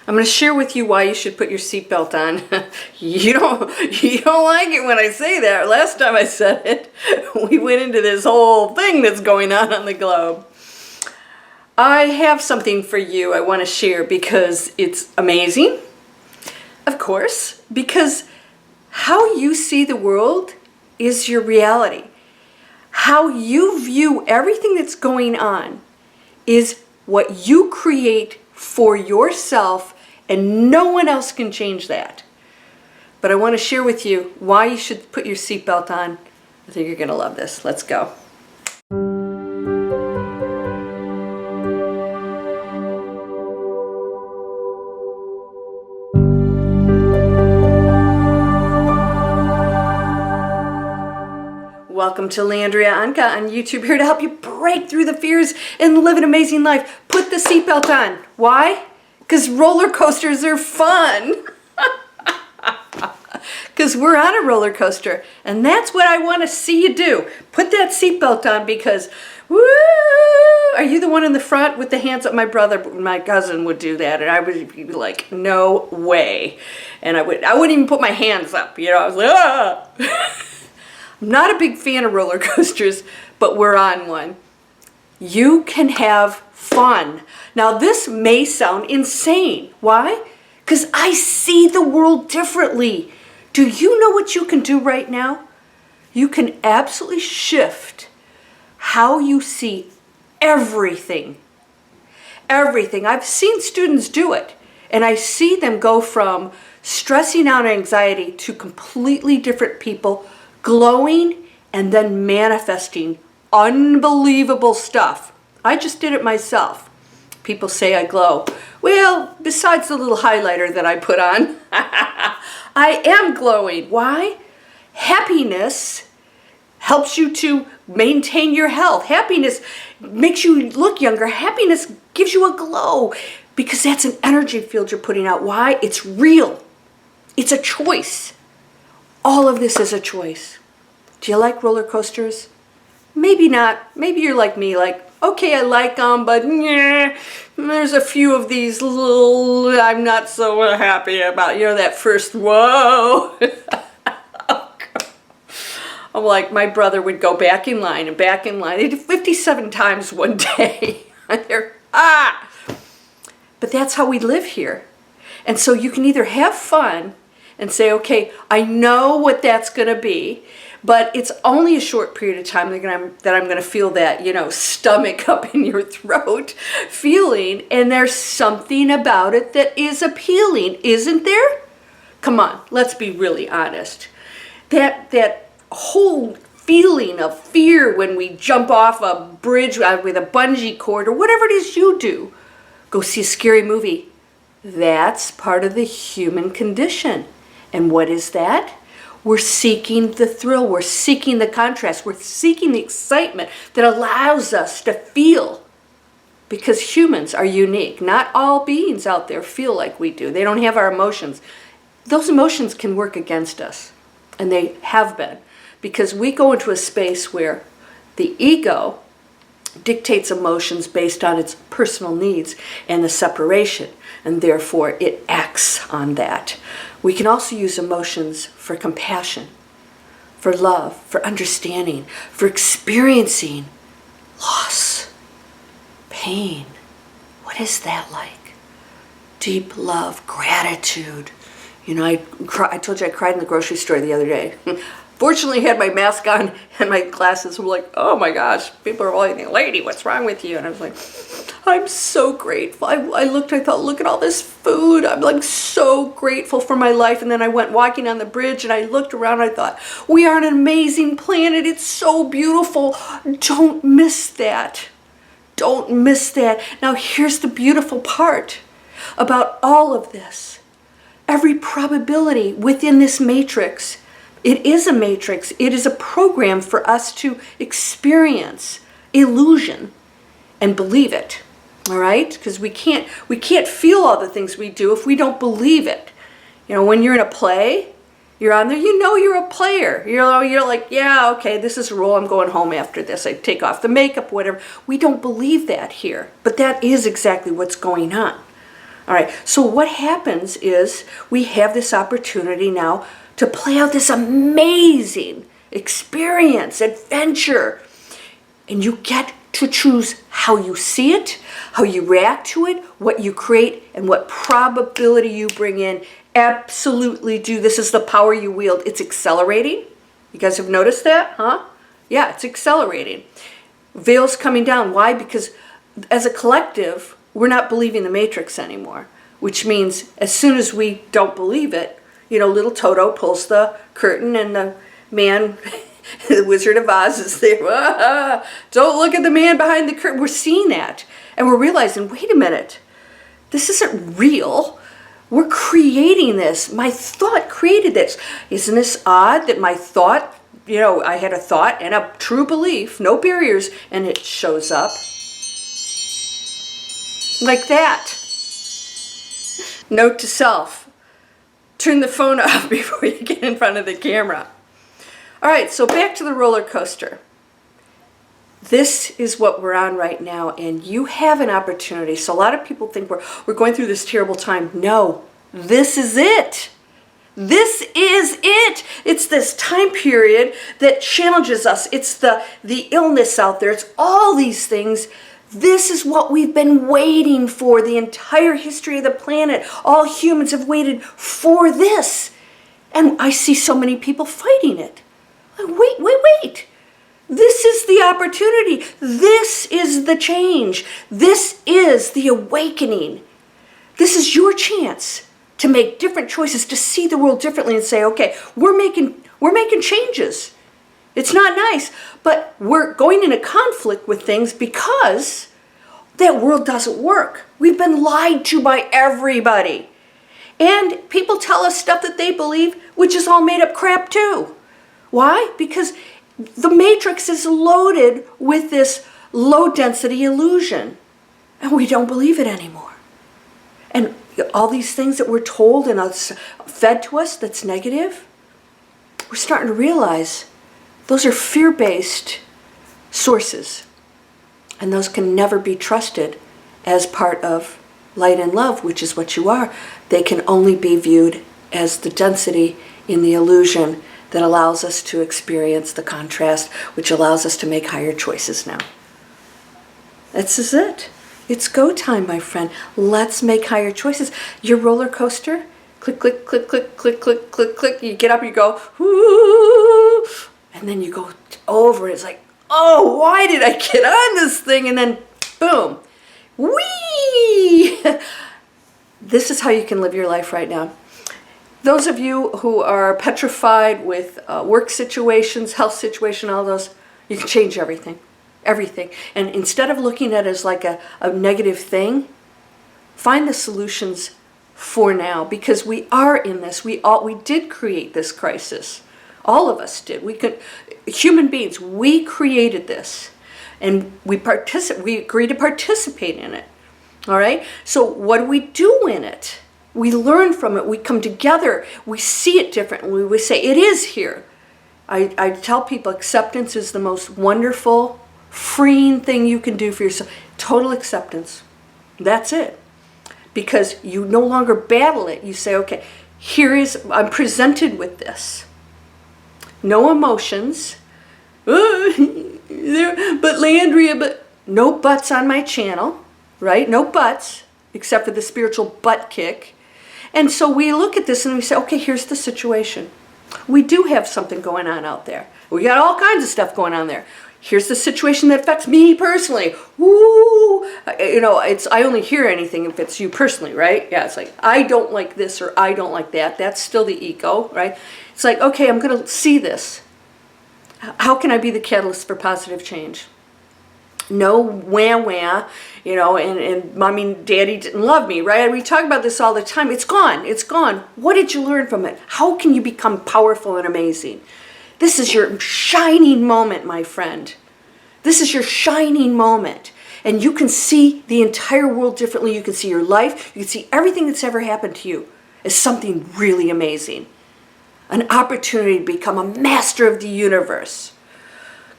I'm going to share with you why you should put your seatbelt on. You don't like it when I say that. Last time I said it, we went into this whole thing that's going on the globe. I have something for you I want to share because it's amazing, of course, because how you see the world is your reality. How you view everything that's going on is what you create for yourself, and no one else can change that. But I want to share with you why you should put your seatbelt on. I think you're going to love this. Let's go. Welcome to Landria Onkka on YouTube, here to help you break through the fears and live an amazing life. Put the seatbelt on. Why? Because roller coasters are fun. Because we're on a roller coaster, and that's what I want to see you do. Put that seatbelt on because, woo! Are you the one in the front with the hands up? My cousin would do that, and I would be like, no way. And I wouldn't even put my hands up. You know, I was like, ah! I'm not a big fan of roller coasters, but we're on one. You can have fun. Now, this may sound insane. Why? Because I see the world differently. Do you know what you can do right now? You can absolutely shift how you see everything. Everything. I've seen students do it, and I see them go from stressing out anxiety to completely different people, glowing and then manifesting unbelievable stuff. I just did it myself. People say I glow. Well, besides the little highlighter that I put on, I am glowing. Why? Happiness helps you to maintain your health. Happiness makes you look younger. Happiness gives you a glow because that's an energy field you're putting out. Why? It's real. It's a choice. All of this is a choice. Do you like roller coasters? Maybe not. Maybe you're like me, like, okay, I like them, but yeah, there's a few of these little I'm not so happy about. You know, that first whoa. I'm like, my brother would go back in line and back in line. He did 57 times one day. But that's how we live here. And so you can either have fun and say, okay, I know what that's going to be, but it's only a short period of time that I'm going to feel that, you know, stomach up in your throat feeling, and there's something about it that is appealing, isn't there? Come on, let's be really honest. That whole feeling of fear when we jump off a bridge with a bungee cord or whatever it is you do, go see a scary movie. That's part of the human condition. And what is that? We're seeking the thrill. We're seeking the contrast. We're seeking the excitement that allows us to feel. Because humans are unique. Not all beings out there feel like we do. They don't have our emotions. Those emotions can work against us. And they have been. Because we go into a space where the ego dictates emotions based on its personal needs and the separation. And therefore, it acts on that. We can also use emotions for compassion, for love, for understanding, for experiencing loss, pain. What is that like? Deep love, gratitude. You know, I told you I cried in the grocery store the other day. Fortunately, I had my mask on and my glasses were like, oh my gosh, people are all like, lady, what's wrong with you? And I was like, I'm so grateful. I looked, I thought, look at all this food. I'm like so grateful for my life. And then I went walking on the bridge and I looked around and I thought, we are an amazing planet. It's so beautiful. Don't miss that. Don't miss that. Now here's the beautiful part about all of this. Every probability within this matrix, it is a matrix. It is a program for us to experience illusion and believe it. All right? Because we can't feel all the things we do if we don't believe it. You know, when you're in a play, you're on there, you know you're a player. You're like, yeah, okay, this is a role. I'm going home after this. I take off the makeup, whatever. We don't believe that here. But that is exactly what's going on. All right, so what happens is we have this opportunity now to play out this amazing experience, adventure. And you get to choose how you see it, how you react to it, what you create, and what probability you bring in. Absolutely do. This is the power you wield. It's accelerating. You guys have noticed that, huh? Yeah, it's accelerating. Veil's coming down. Why? Because as a collective, we're not believing the Matrix anymore, which means as soon as we don't believe it, little Toto pulls the curtain and the man, the Wizard of Oz is there. Ah, don't look at the man behind the curtain. We're seeing that. And we're realizing, wait a minute, this isn't real. We're creating this. My thought created this. Isn't this odd that my thought, I had a thought and a true belief, no barriers, and it shows up like that. Note to self, turn the phone off before you get in front of the camera. All right, so back to the roller coaster. This is what we're on right now, and you have an opportunity. So a lot of people think we're going through this terrible time. No, this is it. This is it. It's this time period that challenges us. It's the illness out there. It's all these things. This is what we've been waiting for the entire history of the planet. All humans have waited for this. And I see so many people fighting it. Wait. This is the opportunity. This is the change. This is the awakening. This is your chance to make different choices, to see the world differently and say, okay, we're making changes. It's not nice, but we're going into conflict with things because that world doesn't work. We've been lied to by everybody. And people tell us stuff that they believe, which is all made up crap too. Why? Because the Matrix is loaded with this low density illusion, and we don't believe it anymore. And all these things that we're told and fed to us that's negative, we're starting to realize those are fear-based sources, and those can never be trusted as part of light and love, which is what you are. They can only be viewed as the density in the illusion that allows us to experience the contrast, which allows us to make higher choices now. This is it. It's go time, my friend. Let's make higher choices. Your roller coaster, click, click, click, click, click, click, click, click. You get up, you go, whoo, and then you go over. It's like, oh, why did I get on this thing? And then, boom, whee! This is how you can live your life right now. Those of you who are petrified with work situations, health situation, all those, you can change everything. Everything. And instead of looking at it as like a negative thing, find the solutions for now, because we are in this. We did create this crisis. All of us did. Human beings, we created this, and we agree to participate in it. All right? So what do we do in it? We learn from it. We come together. We see it differently. We say, it is here. I tell people acceptance is the most wonderful, freeing thing you can do for yourself. Total acceptance. That's it. Because you no longer battle it. You say, okay, I'm presented with this. No emotions. But Landria, but no buts on my channel, right? No buts, except for the spiritual butt kick. And so we look at this and we say, okay, here's the situation. We do have something going on out there. We got all kinds of stuff going on there. Here's the situation that affects me personally. Woo! I only hear anything if it's you personally, right? Yeah, it's like, I don't like this or I don't like that. That's still the ego, right? It's like, okay, I'm going to see this. How can I be the catalyst for positive change? No wah, and mommy and daddy didn't love me, right? We talk about this all the time. It's gone. It's gone. What did you learn from it? How can you become powerful and amazing? This is your shining moment, my friend. This is your shining moment. And you can see the entire world differently. You can see your life. You can see everything that's ever happened to you as something really amazing. An opportunity to become a master of the universe.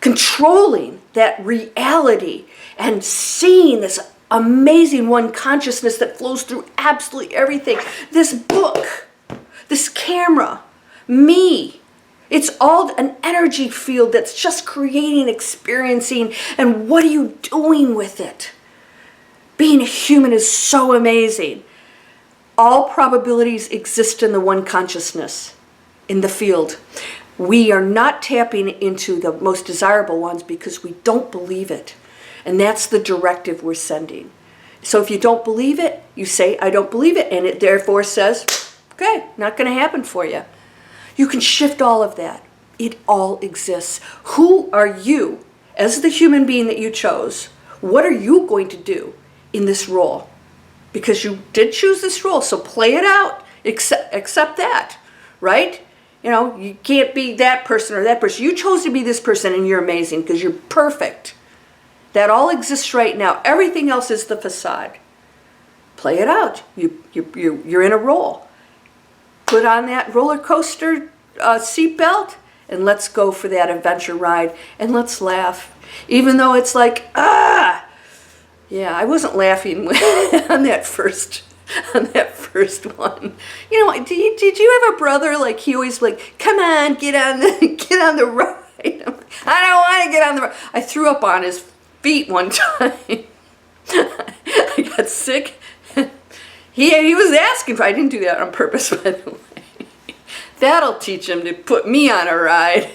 Controlling that reality and seeing this amazing one consciousness that flows through absolutely everything. This book, this camera, me. It's all an energy field that's just creating, experiencing, and what are you doing with it? Being a human is so amazing. All probabilities exist in the one consciousness, in the field. We are not tapping into the most desirable ones because we don't believe it. And that's the directive we're sending. So if you don't believe it, you say, I don't believe it, and it therefore says, okay, not going to happen for you. You can shift all of that. It all exists. Who are you as the human being that you chose? What are you going to do in this role? Because you did choose this role, so play it out. Accept that, right? You know, you can't be that person or that person. You chose to be this person, and you're amazing because you're perfect. That all exists right now. Everything else is the facade. Play it out. You're in a role. Put on that roller coaster seatbelt and let's go for that adventure ride and let's laugh. Even though it's like, yeah, I wasn't laughing on that first one. You know, did you have a brother like he always like, come on, get on the ride. I don't want to get on the ride. I threw up on his feet one time. I got sick. He was asking for, I didn't do that on purpose, by the way. That'll teach him to put me on a ride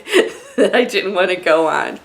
that I didn't want to go on.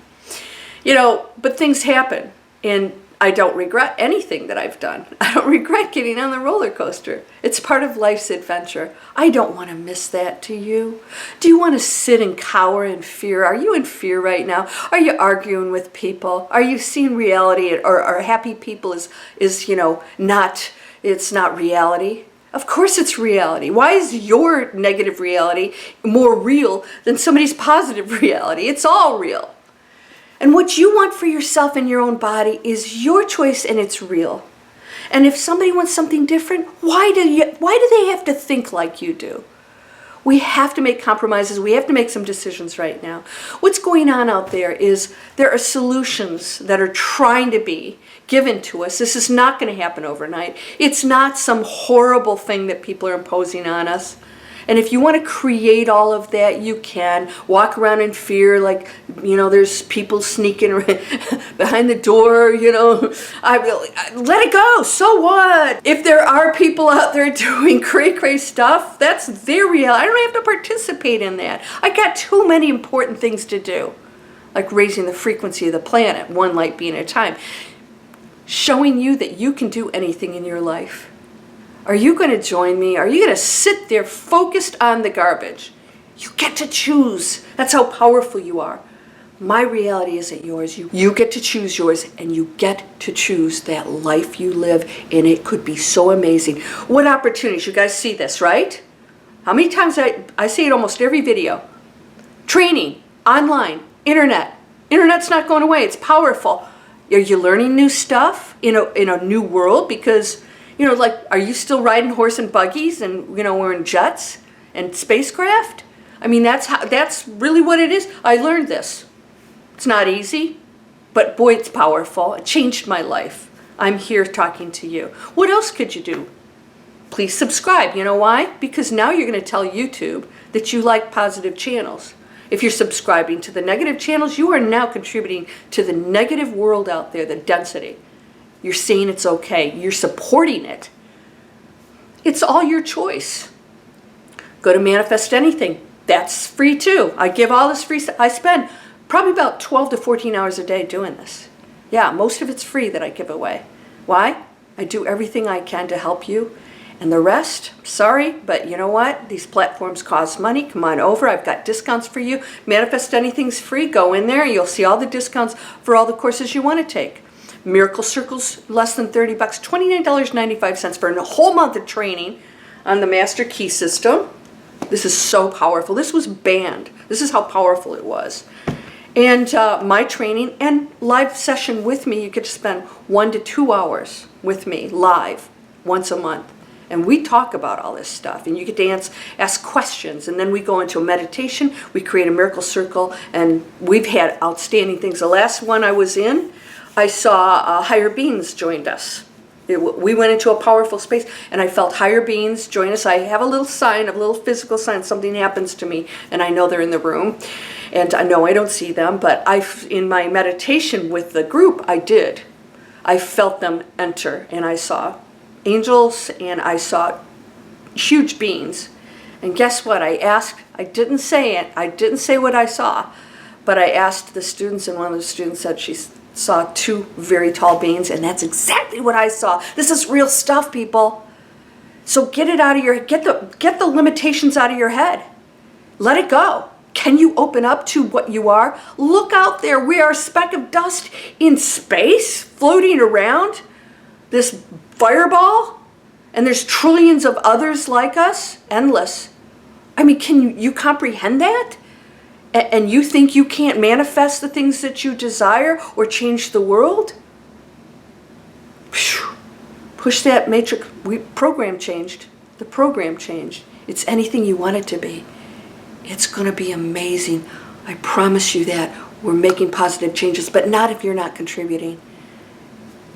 You know, but things happen, and I don't regret anything that I've done. I don't regret getting on the roller coaster. It's part of life's adventure. I don't want to miss that, do you? Do you want to sit and cower in fear? Are you in fear right now? Are you arguing with people? Are you seeing reality, or are happy people is you know, not, it's not reality? Of course it's reality. Why is your negative reality more real than somebody's positive reality? It's all real. And what you want for yourself in your own body is your choice, and it's real. And if somebody wants something different, why do they have to think like you do? We have to make compromises. We have to make some decisions right now. What's going on out there is there are solutions that are trying to be given to us. This is not going to happen overnight. It's not some horrible thing that people are imposing on us. And if you want to create all of that, you can. Walk around in fear like, you know, there's people sneaking behind the door, you know. Let it go. So what? If there are people out there doing cray-cray stuff, that's their reality. I don't have to participate in that. I got too many important things to do, like raising the frequency of the planet, one light being at a time. Showing you that you can do anything in your life. Are you going to join me? Are you going to sit there focused on the garbage? You get to choose. That's how powerful you are. My reality isn't yours. You get to choose yours, and you get to choose that life you live, and it could be so amazing. What opportunities? You guys see this, right? How many times I say it almost every video. Training, online, internet. Internet's not going away. It's powerful. Are you learning new stuff in a new world? Because, you know, like, are you still riding horse and buggies and, you know, we're in jets and spacecraft? I mean, that's really what it is. I learned this. It's not easy, but boy, it's powerful. It changed my life. I'm here talking to you. What else could you do? Please subscribe. You know why? Because now you're going to tell YouTube that you like positive channels. If you're subscribing to the negative channels, you are now contributing to the negative world out there, the density. You're saying it's okay. You're supporting it. It's all your choice. Go to Manifest Anything. That's free too. I give all this free stuff. I spend probably about 12 to 14 hours a day doing this. Yeah, most of it's free that I give away. Why? I do everything I can to help you. And the rest, sorry, but you know what? These platforms cost money. Come on over. I've got discounts for you. Manifest Anything's free. Go in there. You'll see all the discounts for all the courses you want to take. Miracle Circle's less than $30, $29.95 for a whole month of training on the Master Key System. This is so powerful. This was banned. This is how powerful it was. And my training and live session with me, you get to spend 1 to 2 hours with me live once a month. And we talk about all this stuff, and you get to ask questions, and then we go into a meditation, we create a miracle circle, and we've had outstanding things. The last one I was in, I saw higher beings joined us. We went into a powerful space, and I felt higher beings join us. I have a little sign, a little physical sign. Something happens to me, and I know they're in the room. And I know I don't see them, but in my meditation with the group, I did. I felt them enter, and I saw angels, and I saw huge beings. And guess what? I didn't say it. I didn't say what I saw, but I asked the students, and one of the students said she saw 2 very tall beings, and that's exactly what I saw. This is real stuff, people. So get it out of your, get the limitations out of your head. Let it go. Can you open up to what you are? Look out there. We are a speck of dust in space, floating around this fireball, and there's trillions of others like us, endless. I mean, can you comprehend that? And you think you can't manifest the things that you desire or change the world? Phew. Push that matrix. Program changed. The program changed. It's anything you want it to be. It's going to be amazing. I promise you that. We're making positive changes, but not if you're not contributing.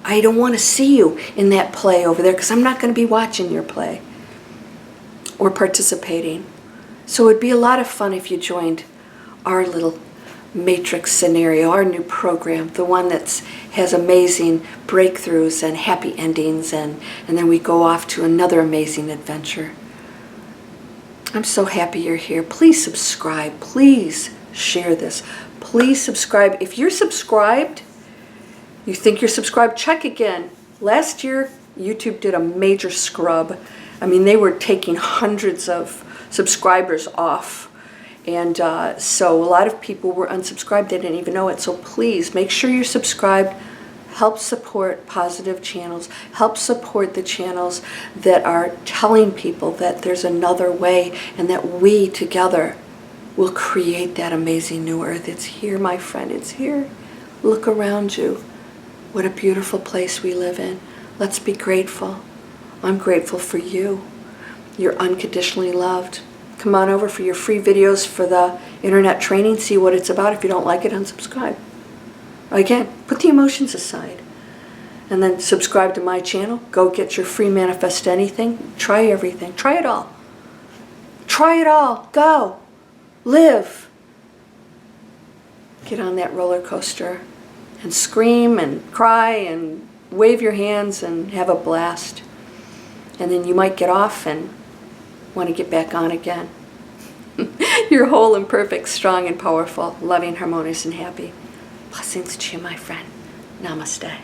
I don't want to see you in that play over there because I'm not going to be watching your play or participating. So it'd be a lot of fun if you joined our little matrix scenario, our new program, the one that has amazing breakthroughs and happy endings, and then we go off to another amazing adventure. I'm so happy you're here. Please subscribe. Please share this. Please subscribe. If you're subscribed, you think you're subscribed, check again. Last year, YouTube did a major scrub. I mean, they were taking hundreds of subscribers off. And so a lot of people were unsubscribed. They didn't even know it. So please make sure you're subscribed. Help support positive channels. Help support the channels that are telling people that there's another way and that we together will create that amazing new earth. It's here, my friend. It's here. Look around you. What a beautiful place we live in. Let's be grateful. I'm grateful for you. You're unconditionally loved. Come on over for your free videos for the internet training. See what it's about. If you don't like it, unsubscribe. Again, put the emotions aside. And then subscribe to my channel. Go get your free Manifest Anything. Try everything. Try it all. Try it all. Go. Live. Get on that roller coaster and scream and cry and wave your hands and have a blast. And then you might get off and want to get back on again. You're whole and perfect, strong and powerful, loving, harmonious, and happy. Blessings to you, my friend. Namaste.